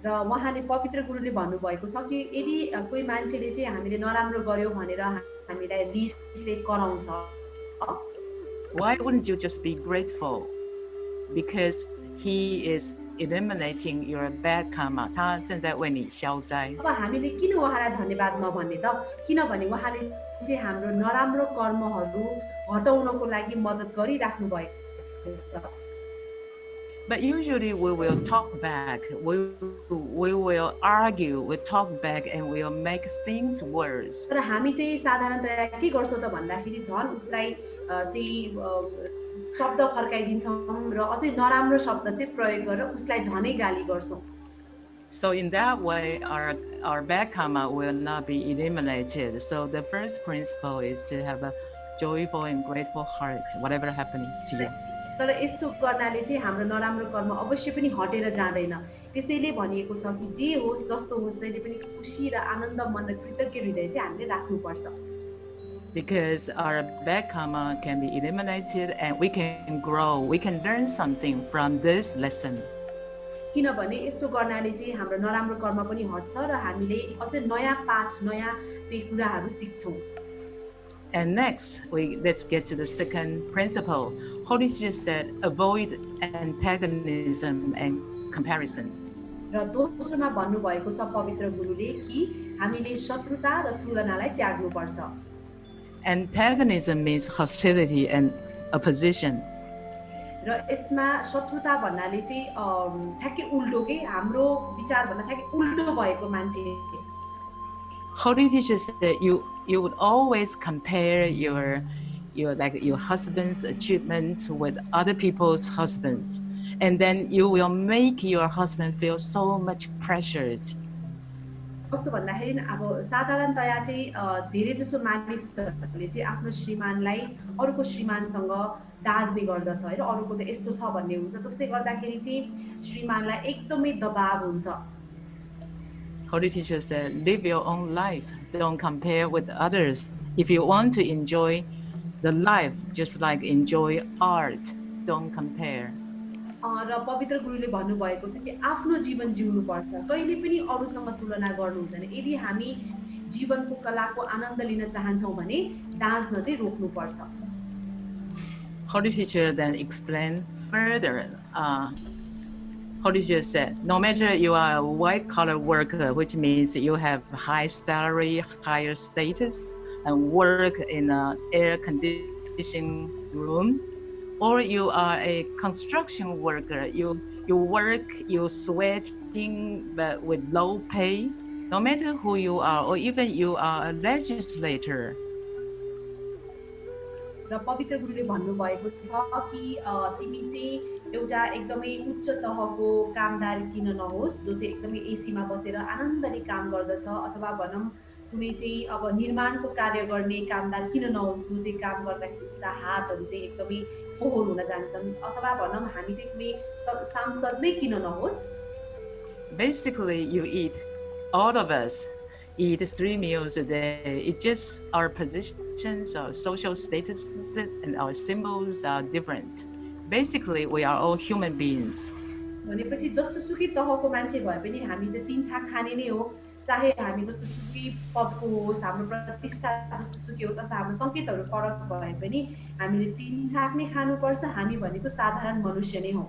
र उहाँले पवित्र गुरुले भन्नुभएको छ कि यदि कोही मान्छेले चाहिँ हामीले नराम्रो गर्यो भनेर हामीलाई रिसले कराउँछ, Why wouldn't you just be grateful? Because he is eliminating your bad karma. 他正在为你消灾。 अब हामीले किन उहाँलाई धन्यवाद नभन्ने त? किनभने उहाँले चाहिँ हाम्रो नराम्रो कर्महरू हटाउनको लागि मद्दत गरिराख्नु भएको छ। But usually we will talk back, we will argue, we talk back and we'll make things worse. तर हामी चाहिँ साधारणतया के गर्छौँ त भन्दाखेरि झन् उसलाई चाहिँ शब्द फर्काइदिन्छौँ र अझै नराम्रो शब्द चाहिँ प्रयोग गरेर उसलाई झनै गाली गर्छौँ। So in that way, our bad karma will not be eliminated. So the first principle is to have a joyful and grateful heart, whatever happening to you. तर यस्तो गर्नाले चाहिँ हाम्रो नराम्रो कर्म अवश्य पनि हटेर जाँदैन। त्यसैले भनिएको छ कि जे होस् जस्तो होस् जहिले पनि खुसी र आनन्द मन र कृतज्ञ हृदय चाहिँ हामीले राख्नुपर्छ। Because our bad karma can be eliminated and we can grow, we can learn something from this lesson. किनभने यस्तो गर्नाले चाहिँ हाम्रो नराम्रो कर्म पनि हट्छ र हामीले अझै नयाँ पाठ नयाँ चाहिँ कुराहरू सिक्छौँ। And next, let's get to the second principle. Holy Teacher said, avoid antagonism and comparison. र दोस्रोमा भन्नुभएको छ पवित्र गुरुले कि हामीले शत्रुता र तुलनालाई त्याग्नुपर्छ। Antagonism means hostility and opposition. र यसमा शत्रुता भन्नाले चाहिँ ठ्याक्कै उल्टो के हाम्रो विचार भन्दा ठ्याक्कै उल्टो भएको मान्छे। Holy Teacher said you would always compare your husband's achievements with other people's husbands, and then you will make your husband feel so much pressured. कस्तो भन्दाखेरि अब साधारणतया चाहिँ धेरै जसो मानिसहरूले चाहिँ आफ्नो श्रीमानलाई अरूको श्रीमानसँग दाज्ने गर्दछ हैन, अरूको त यस्तो छ भन्ने हुन्छ, जसले गर्दाखेरि चाहिँ श्रीमानलाई एकदमै दबाव हुन्छ। Holy Teacher said, live your own life. Don't compare with others. If you want to enjoy the life, just like enjoy art, don't compare. र पवित्र गुरुले भन्नुभएको छ कि आफ्नो जीवन जिउनुपर्छ, कहिले पनि अरूसँग तुलना गर्नु हुँदैन। यदि हामी जीवनको कलाको आनन्द लिन चाहन्छौँ भने दाँज्न चाहिँ रोक्नुपर्छ। Holy Teacher then explained further. Holy Teacher said, no matter you are a white-collar worker, which means you have high salary, higher status, and work in an air-conditioned room, or you are a construction worker, you work, you sweating, but with low pay, no matter who you are, or even you are a legislator. र पवित्र गुरुले भन्नुभएको छ कि तिमी चाहिँ एउटा एकदमै उच्च तहको कामदार किन नहोस्, जो चाहिँ एकदमै एसीमा बसेर आनन्दले काम गर्दछ, अथवा भनौँ कुनै चाहिँ अब निर्माणको कार्य गर्ने कामदार किन नहोस्, जो चाहिँ काम गर्दाखेरि उसका हातहरू चाहिँ एकदमै फोहोर हुन जान्छन्, अथवा भनौँ हामी चाहिँ कुनै सांसद नै किन नहोस्। Basically, all of us eat 3 meals a day. It's just our positions, our social statuses, and our symbols are different. Basically, we are all human beings. भनेपछि जस्तो सुकै तहको मान्छे भए पनि हामी त तीन छाक खाने नै हो, चाहे हामी जस्तो सुकै पदको होस्, हाम्रो प्रतिष्ठा जस्तो सुकै होस्, अथवा हाम्रो संकेतहरू फरक भए पनि हामीले तीन छाक नै खानुपर्छ। हामी भनेको साधारण मनुष्य नै हौ।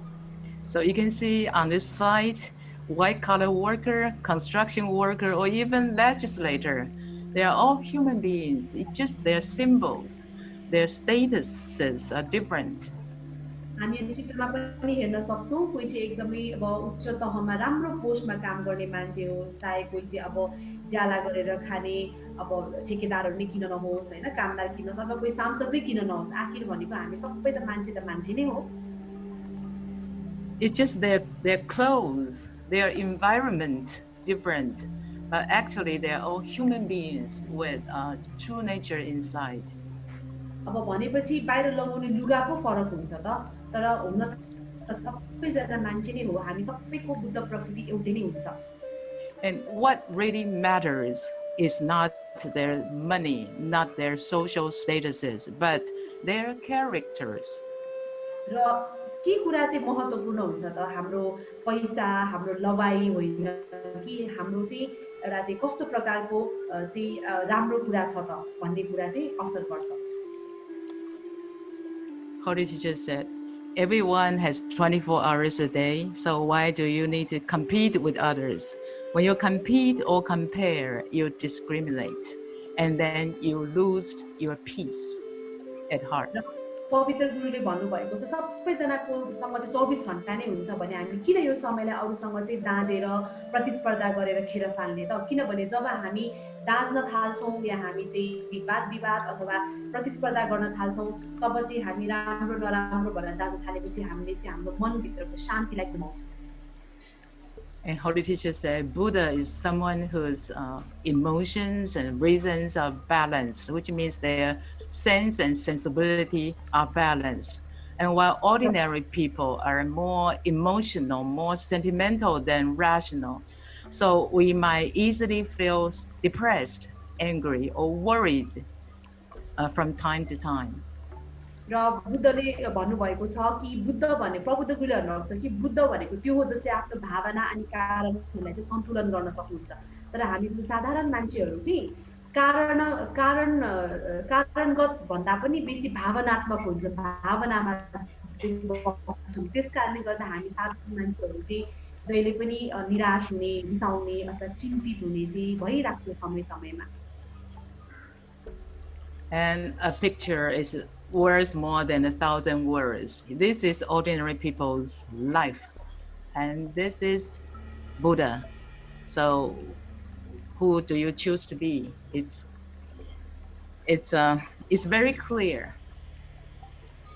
So you can see on this slide, white-collar worker, construction worker, or even legislator, they are all human beings. It's just their symbols, their statuses are different. हामी यो चित्रमा पनि हेर्न सक्छौं, कोही चाहिँ एकदमै अब उच्च तहमा राम्रो पोस्टमा काम गर्ने मान्छे होस्, चाहे कोही चाहिँ अब ज्याला गरेर खाने अब ठेकेदारहरू नै किन नहोस् हैन, कामदार किन नहोस्, अथवा कोही सांसद नै किन नहोस्, आखिर भनेको हामी सबै त मान्छे नै हो। It's just their clothes, their environment different, but actually they are all human beings with true nature inside. अब भनेपछि बाहिर लगाउने लुगा पो फरक हुन्छ त, तर हुन त सबैजना मान्छे नै हो, हामी सबैको बुद्ध प्रकृति एउटै नै हुन्छ। And what really matters is not their money, not their social statuses, but their characters. र के कुरा चाहिँ महत्त्वपूर्ण हुन्छ त हाम्रो पैसा, हाम्रो लबाइ होइन कि हाम्रो चाहिँ एउटा चाहिँ कस्तो प्रकारको राम्रो कुरा छ त भन्ने कुरा चाहिँ असर पर्छ। Holy teacher said, everyone has 24 hours a day, so why do you need to compete with others? When you compete or compare, you discriminate, and then you lose your peace at heart. र पवित्र गुरुले भन्नुभएको छ सबैजनाको सँग चाहिँ 24 घण्टा नै हुन्छ भने हामी किन यो समयलाई अरूसँग चाहिँ दाँजेर प्रतिस्पर्धा गरेर खेर फाल्ने त? किनभने जब हामी दाँज्न थाल्छौँ या हामी चाहिँ वाद विवाद अथवा प्रतिस्पर्धा गर्न थाल्छौँ तब चाहिँ हामी राम्रो नराम्रो भनेर दाँज्न थालेपछि हामीले चाहिँ हाम्रो मनभित्रको शान्तिलाई गुमाउँछौँ। And Holy Teacher said Buddha is someone whose emotions and reasons are balanced, which means their sense and sensibility are balanced. And while ordinary people are more emotional, more sentimental than rational, so we might easily feel depressed, angry, or worried from time to time. र बुद्धले भन्नुभएको छ कि बुद्ध भने प्रबुद्ध गुरुले भन्नुभएको छ कि बुद्ध भनेको त्यो हो जसले आफ्नो भावना अनि कारणहरूलाई चाहिँ सन्तुलन गर्न सक्नुहुन्छ। तर हामी जो साधारण मान्छेहरू चाहिँ कारणगत भन्दा पनि बेसी भावनात्मक हुन्छ, भावनामा त्यस कारणले गर्दा हामी साधारण मान्छेहरू चाहिँ जहिले पनि निराश हुने, रिसाउने अथवा चिन्तित हुने चाहिँ भइराख्छ समय समयमा। And a picture is worth more than 1,000 words. This is ordinary people's life, and this is Buddha. So, who do you choose to be? It's very clear.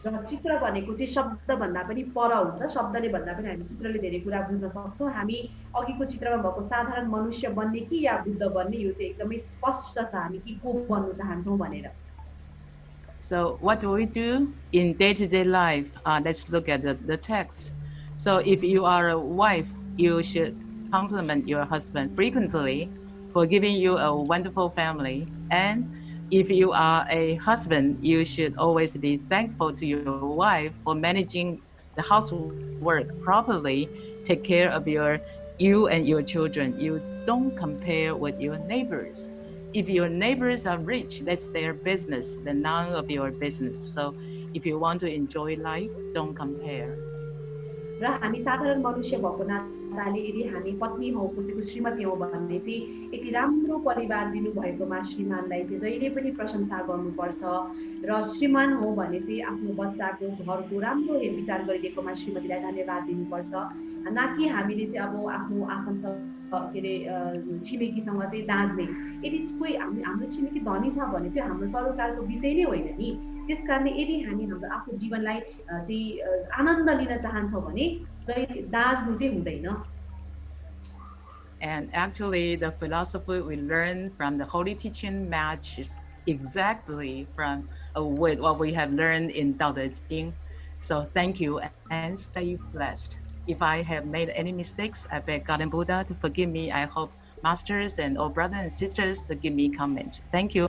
र चित्र भनेको चाहिँ शब्दभन्दा पनि पर हुन्छ, शब्दले भन्दा पनि हामी चित्रले धेरै कुरा बुझ्न सक्छौँ। हामी अघिको चित्रमा भएको साधारण मनुष्य बन्ने कि या बुद्ध बन्ने यो चाहिँ एकदमै स्पष्ट छ हामी कि को बन्नु चाहन्छौँ भनेर। So what do we do in day-to-day life? Let's look at the text. So if you are a wife, you should compliment your husband frequently for giving you a wonderful family. And if you are a husband, you should always be thankful to your wife for managing the housework properly, take care of you and your children. You don't compare with your neighbors. If your neighbors are rich, that's their business, then none of your business. So if you want to enjoy life, don't compare. र हामी साधारण मनुष्य भएको नाताले यदि हामी पत्नी हौ, कसैको श्रीमती हौ भने चाहिँ यति राम्रो परिवार दिनुभएकोमा श्रीमानलाई चाहिँ जहिले पनि प्रशंसा गर्नुपर्छ। र श्रीमान हो भने चाहिँ आफ्नो बच्चाको घरको राम्रो हेरविचार गरिदिएकोमा श्रीमतीलाई धन्यवाद दिनुपर्छ। न कि हामीले चाहिँ अब आफ्नो आफन्त के अरे छिमेकीसँग चाहिँ दाँज्ने। यदि कोही हाम्रो छिमेकी धनी छ भने त्यो हाम्रो सरोकारको विषय नै होइन नि। त्यस कारणले यदि हामी हाम्रो आफ्नो जीवनलाई चाहिँ आनन्द लिन चाहन्छौँ भने दाँज्नु चाहिँ हुँदैन। And actually, the philosophy we learn from the holy teaching matches exactly with what we have learned in Tao Te Ching. So thank you and stay blessed. If I have made any mistakes, I beg God and Buddha to forgive me. I hope masters and all brothers and sisters to give me comments. Thank you.